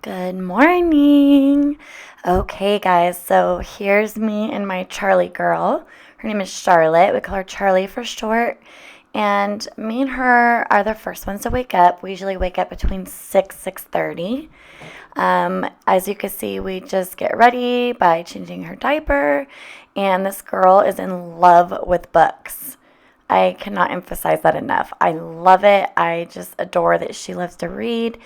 Good morning. Okay, guys, so here's me and my Charlie girl. Her name is Charlotte. We call her Charlie for short. And me and her are the first ones to wake up. We usually wake up between 6:30. As you can see, we just get ready by changing her diaper. And this girl is in love with books. I cannot emphasize that enough. I love it. I just adore that she loves to read.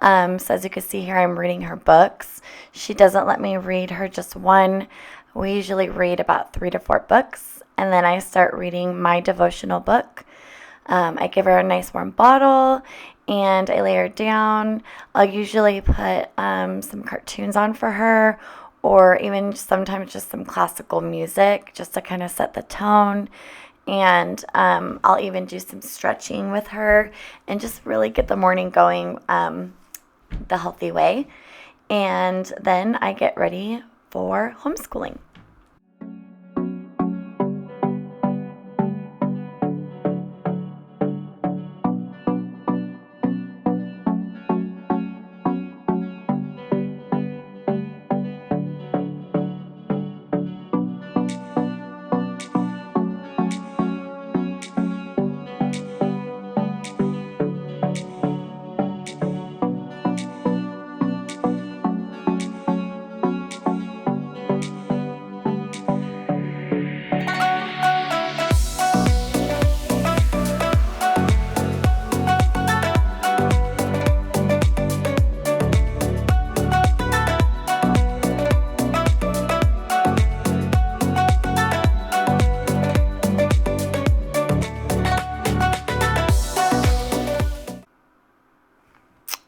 So as you can see here, I'm reading her books. She doesn't let me read her just one. We usually read about 3 to 4 books, and then I start reading my devotional book. I give her a nice warm bottle, and I lay her down. I'll usually put some cartoons on for her, or even sometimes just some classical music, just to kind of set the tone. And I'll even do some stretching with her and just really get the morning going the healthy way. And then I get ready for homeschooling.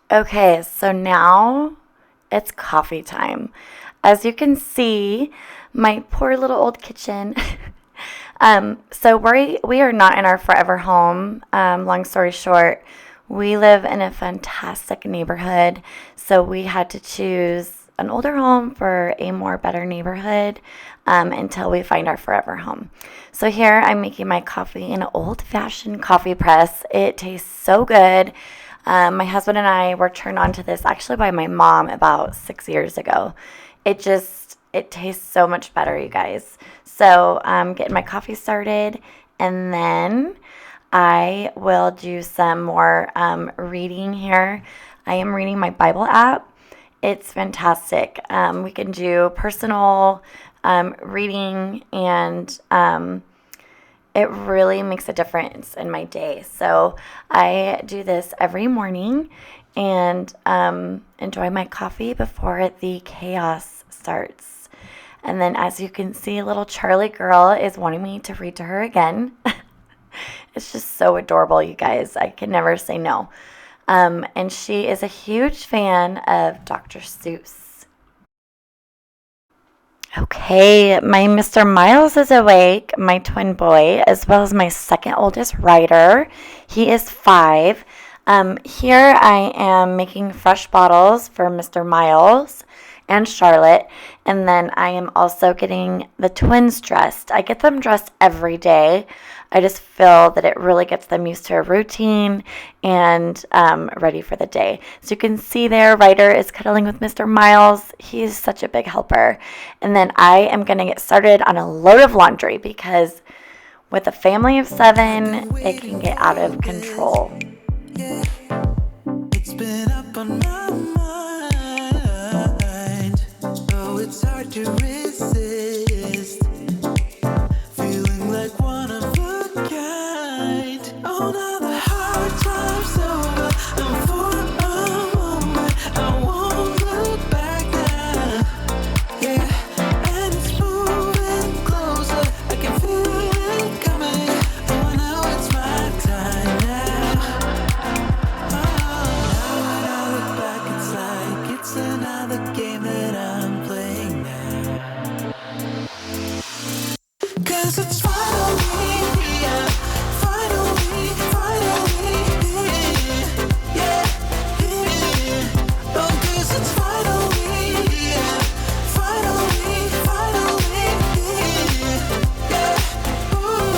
Okay, so now it's coffee time. As you can see, my poor little old kitchen. So we are not in our forever home. Long story short, we live in a fantastic neighborhood, so we had to choose an older home for a more better neighborhood until we find our forever home. So here I'm making my coffee in an old-fashioned coffee press. It tastes so good. My husband and I were turned on to this actually by my mom about 6 years ago. It tastes so much better, you guys. So I'm getting my coffee started, and then I will do some more reading here. I am reading my Bible app. It's fantastic. We can do personal reading, and it really makes a difference in my day. So I do this every morning and enjoy my coffee before the chaos starts. And then as you can see, little Charlie girl is wanting me to read to her again. It's just so adorable, you guys. I can never say no. And she is a huge fan of Dr. Seuss. Okay, my Mr. Miles is awake, my twin boy, as well as my second oldest Ryder. He is 5. Here I am making fresh bottles for Mr. Miles and Charlotte, and then I am also getting the twins dressed. I get them dressed every day. I just feel that it really gets them used to a routine and ready for the day. So you can see there, Ryder is cuddling with Mr. Miles. He's such a big helper. And then I am going to get started on a load of laundry because with a family of 7, it can get out of control. It's been up on my mind. Oh, it's hard to resist. Feeling like one of a kind. Oh, now the hard time's over. I'm for a moment. I won't look back now. Yeah, and it's moving closer. I can feel it coming. Oh, now it's my time now. Now I look back, it's like it's another game that I'm playing now. 'Cause it's finally here, finally here, yeah, here. Oh, 'cause it's finally here, finally here, yeah. Ooh.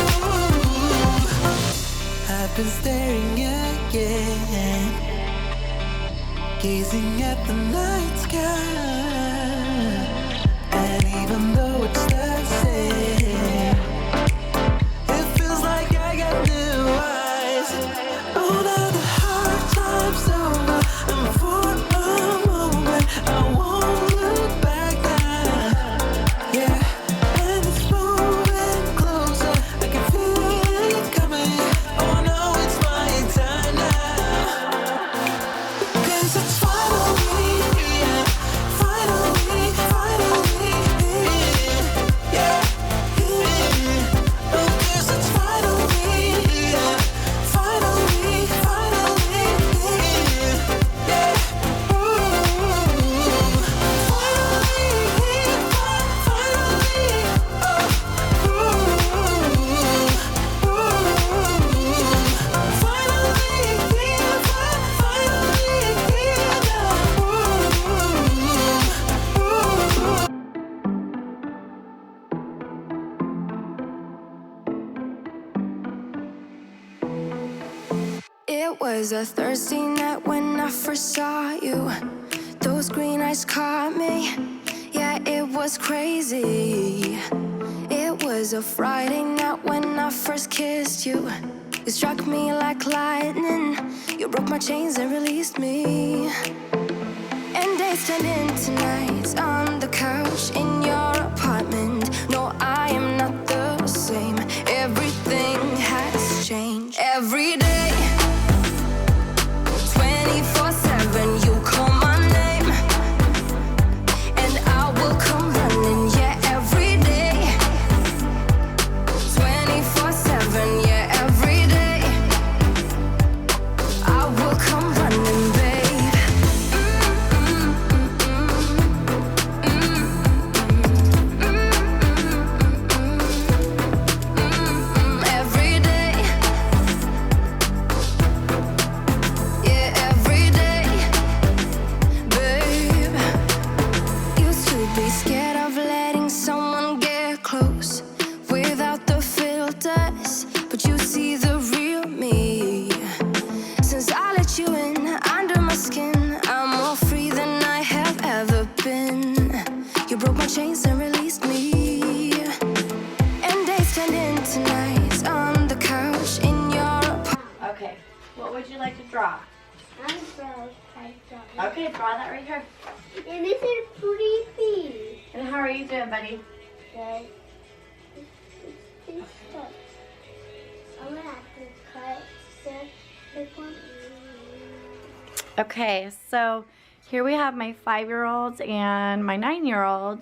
I've been staring again, gazing at the night sky. And even though it's the same, it feels like I got new eyes. Oh, now the hard time's over, and for a moment I won't look back now. Yeah, and it's moving closer, I can feel it coming. Oh no, it's my time now. 'Cause it's finally here, finally, finally here. Yeah, here. Oh, 'cause it's finally here, finally, finally here. Yeah, ooh. Finally here, finally, oh, ooh, ooh. Finally here, finally here now. Ooh, ooh. It was a Thursday night when I first saw you. Those green eyes caught me. Yeah, it was crazy. It was a Friday night when I first kissed you. You struck me like lightning. You broke my chains and released me. And days turned into nights on the couch in your apartment. No, I am not the same. Everything has changed. Every day, 24/7, you call my name, and I will come running. Yeah, every day, 24/7. Yeah, every day, I will come running, babe. Every day, yeah, every day, babe. Used to be scared of letting someone get close without the filters, but you see the real me. Since I let you in under my skin, I'm more free than I have ever been. You broke my chains and released me. And days turned into nights on the couch in your apartment. Okay, what would you like to draw? Okay, draw that right here. And this is creepy. And how are you doing, buddy? Good. It's stuck. I'm gonna have to cut this one. Okay, so here we have my 5-year-old and my 9-year-old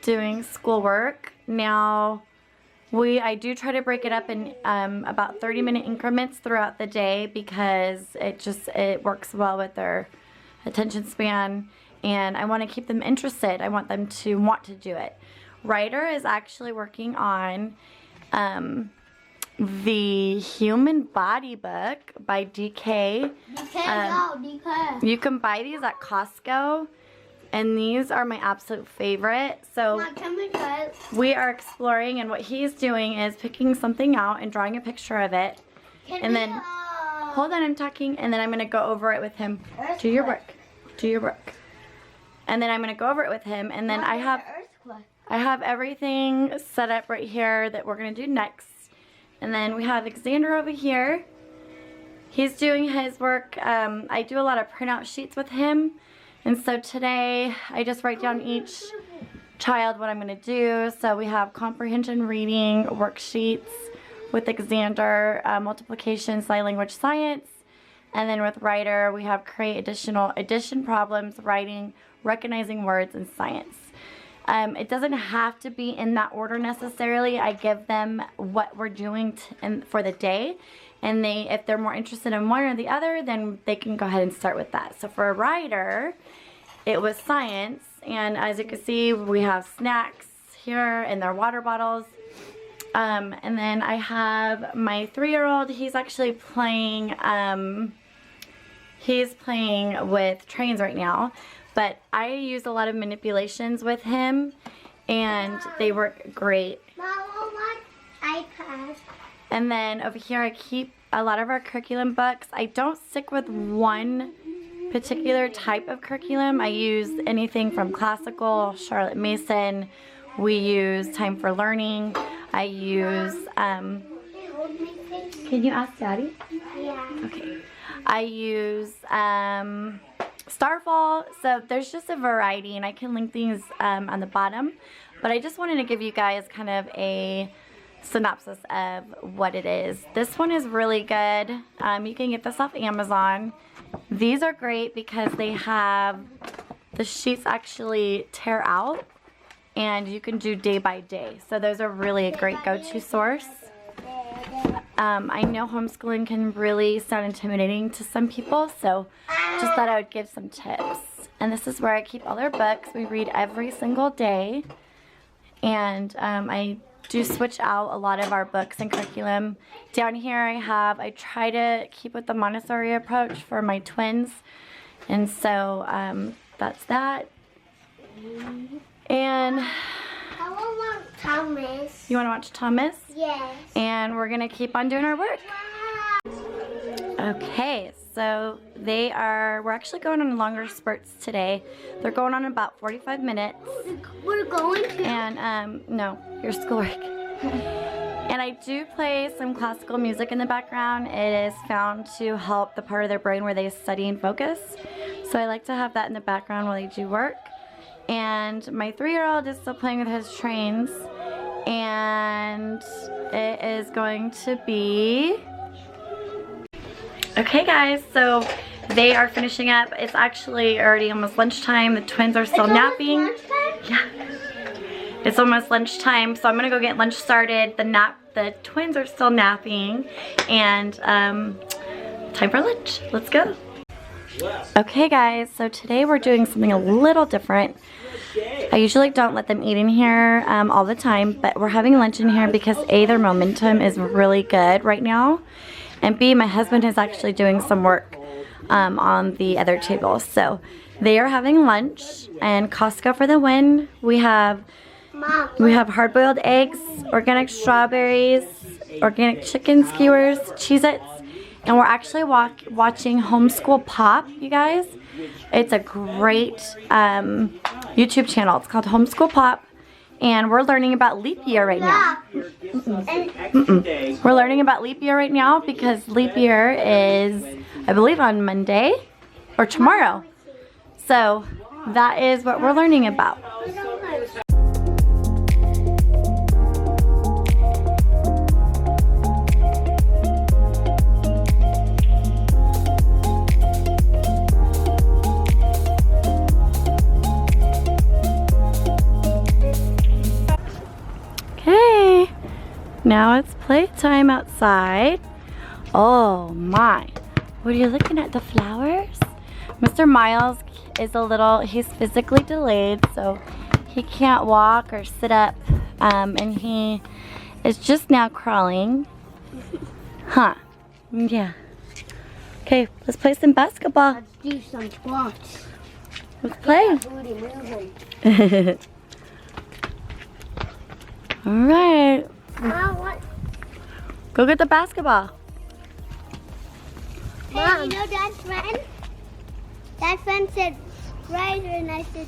doing schoolwork. Now, I do try to break it up in about 30-minute increments throughout the day because it works well with their attention span, and I want to keep them interested. I want them to want to do it. Ryder is actually working on the Human Body book by DK. You can buy these at Costco, and these are my absolute favorite. So we are exploring, and what he's doing is picking something out and drawing a picture of it. And then, hold on, I'm talking, and then I'm going to go over it with him. Do your work. Do your work. And then I'm going to go over it with him, and then I have everything set up right here that we're going to do next. And then we have Alexander over here. He's doing his work. I do a lot of printout sheets with him. And so today I just write down each child what I'm going to do. So we have comprehension reading worksheets with Alexander, multiplication, sign language, science. And then with Ryder, we have create addition problems, writing, recognizing words, and science. It doesn't have to be in that order necessarily. I give them what we're doing for the day, and if they're more interested in one or the other, then they can go ahead and start with that. So for Ryder, it was science, and as you can see, we have snacks here and their water bottles. And then I have my 3-year-old. He's actually playing. He's playing with trains right now. But I use a lot of manipulations with him, and they work great. Mom, what iPad? And then over here I keep a lot of our curriculum books. I don't stick with one particular type of curriculum. I use anything from classical, Charlotte Mason. We use Time for Learning. I use, can you ask Daddy? Yeah. Okay. I use Starfall. So there's just a variety, and I can link these on the bottom. But I just wanted to give you guys kind of a synopsis of what it is. This one is really good. You can get this off Amazon. These are great because they have the sheets actually tear out, and you can do day by day. So those are really a great go-to source. I know homeschooling can really sound intimidating to some people, so just thought I would give some tips. And this is where I keep all our books. We read every single day, and I do switch out a lot of our books and curriculum. Down here I try to keep with the Montessori approach for my twins, and so that's that. And I want Thomas. you want to watch Thomas? Yes. And we're gonna keep on doing our work. Okay, so we're actually going on longer spurts today. They're going on about 45 minutes. We're going to. And no, your schoolwork. And I do play some classical music in the background. It is found to help the part of their brain where they study and focus. So I like to have that in the background while they do work. And my 3-year-old is still playing with his trains. And it is going to be... Okay guys, so they are finishing up. It's actually already almost lunchtime. The twins are still napping. Yeah. It's almost lunchtime, so I'm gonna go get lunch started. The twins are still napping, and time for lunch. Let's go. Okay guys, so today we're doing something a little different. I usually don't let them eat in here all the time, but we're having lunch in here because A, their momentum is really good right now, and B, my husband is actually doing some work on the other table. So they are having lunch, and Costco for the win. We have hard-boiled eggs, organic strawberries, organic chicken skewers, Cheez-Its, and we're actually watching Homeschool Pop, you guys. It's a great YouTube channel. It's called Homeschool Pop, and we're learning about leap year right now. We're learning about leap year right now because leap year is, I believe, on Monday or tomorrow. So that is what we're learning about. Okay, now it's playtime outside. Oh my, what are you looking at, the flowers? Mr. Miles is he's physically delayed, so he can't walk or sit up, and he is just now crawling. Huh, yeah. Okay, let's play some basketball. Let's do some squats. Let's play. Booty moving. All right, What? go get the basketball. Hey, you know that friend? That friend said, right, and I said,